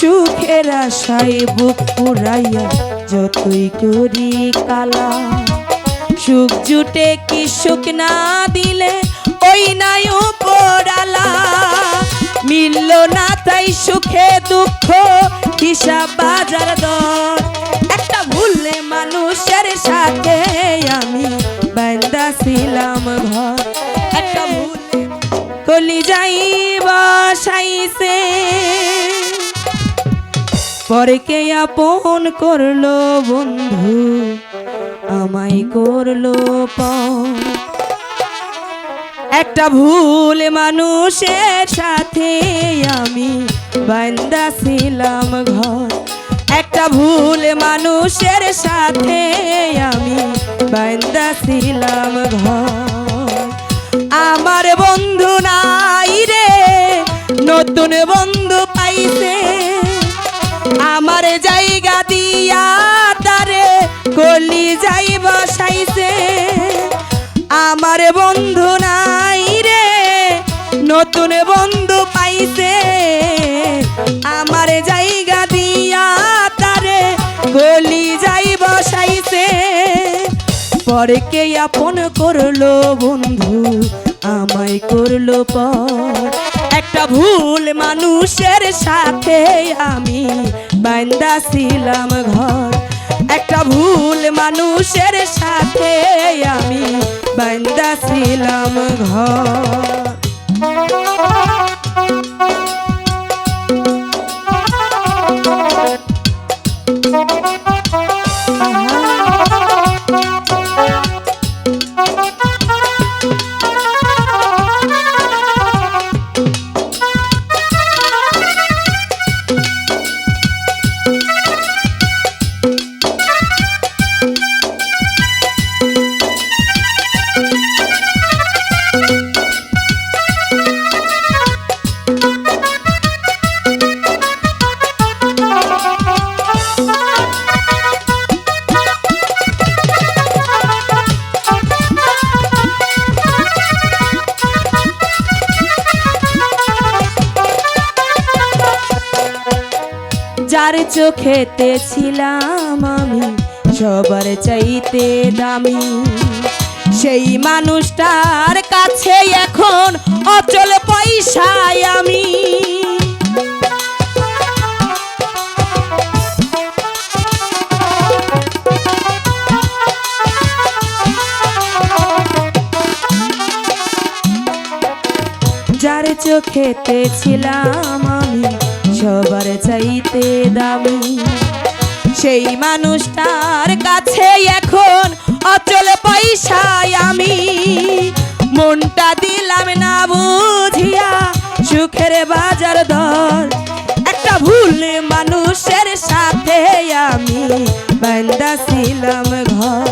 সুখের আশায় বুক পুরাইয়া যতই করি কালা, সুখ জুটে কি সুখ না দিলে ওই নাই উপরালা। মিলল না তাই সুখে দুঃখ হিসাব বাজার দর, একটা ভুলে মানুষের সাথে আমি বান্দা ছিলাম ঘর। একটা ভুলে কলি যাই বসাইছে, পরে কে আপন করলো বন্ধু আমায় করলো পর। একটা ভুল মানুষের সাথে আমি বান্দা ছিলাম ঘর। একটা ভুল মানুষের সাথে আমি বান্দা ছিলাম ঘর। আমার বন্ধু নাই রে নতুন বন্ধু পাইছে, আমার জায়গা দিয়া তারে কলি যাই বসাইছে। আমার বন্ধু নাই রে নতুন বন্ধু পাইছে, আমার জায়গা দিয়া তারে কলি যাই বসাইছে। পরে কে আপন করলো বন্ধু আমায় করলো পর। একটা ভুল মানুষের সাথে আমি বান্দা ছিলাম ঘর। একটা ভুল মানুষের সাথে আমি বান্দা ছিলাম ঘর। যার চোখেতে ছিলাম আমি সবার চাইতে দামি, সেই মানুষটার কাছে এখন অচল পয়সায় আমি। যার চোখেতে ছিলাম আমি সবার চাইতে দামি, সেই মানুষটার কাছে এখন অচল পয়সায় আমি। মনটা দিলাম না বুঝিয়া সুখের বাজার দর, একটা ভুল মানুষের সাথে আমি বান্দা ছিলাম ঘর।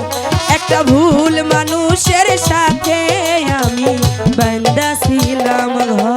একটা ভুল মানুষের সাথে আমি বান্দা ছিলাম ঘর।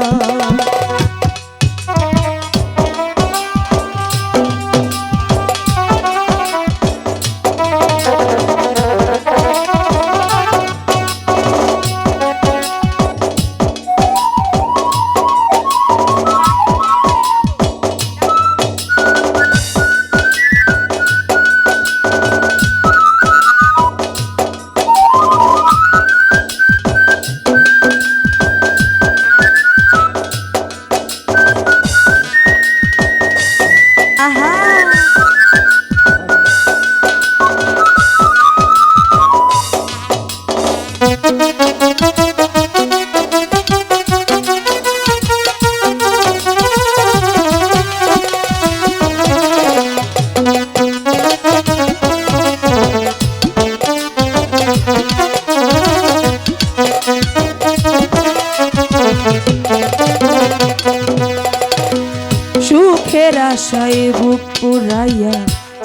সুখের আশায় বুক পুরাইয়া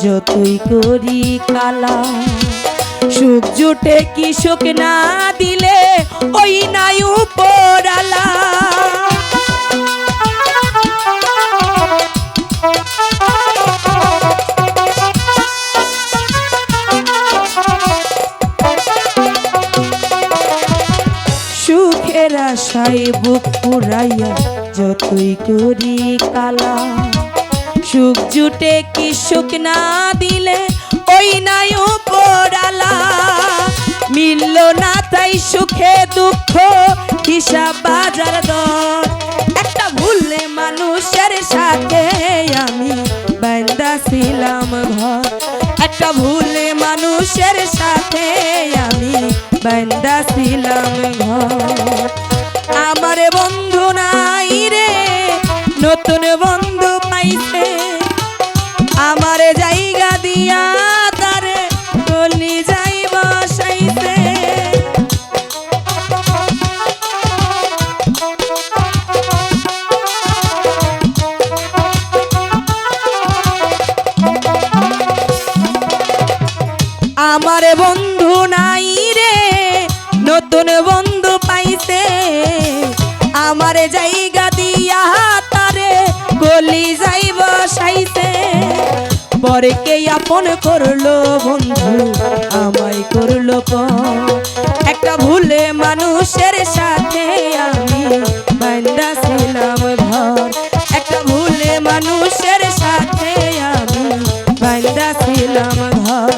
যতই করি কালা, সুখ জুটে কি সুখ না দিলে ওই নাই উপরালা। সুখের আশায় বুক পুরাইয়া যতই করি কালা, সুখ জুটে কি সুখ না দিলে ওই নাই উপরালা, মিলল না তাই সুখে দুঃখ হিসাব বাজার দর। একটা ভুলে মানুষের সাথে আমি বান্দা ছিলাম ঘর, একটা ভুলে মানুষের সাথে আমি বান্দা ছিলাম ঘর। আমার বন্ধু নাই রে নতুন বন্ধু পাইছে, আমার জায়গা দিয়া তারে গলি যাই বসাইছে। আমার বন্ধু নাই রে নতুন বন্ধু পাইছে, আমার জায়গা দিয়া তারে গলি যাই বসাইছে। পরকে আপন করলো বন্ধু আমায় করলো পর, একটা ভুলে মানুষের সাথে আমি বান্দা ছিলাম ঘর, একটা ভুলে মানুষের সাথে আমি বান্দা ছিলাম ঘর,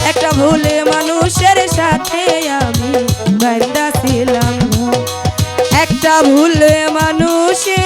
একটা ভুলে মানুষের সাথে আমি বান্দা ছিলাম ঘর, একটা ভুলে মানুষের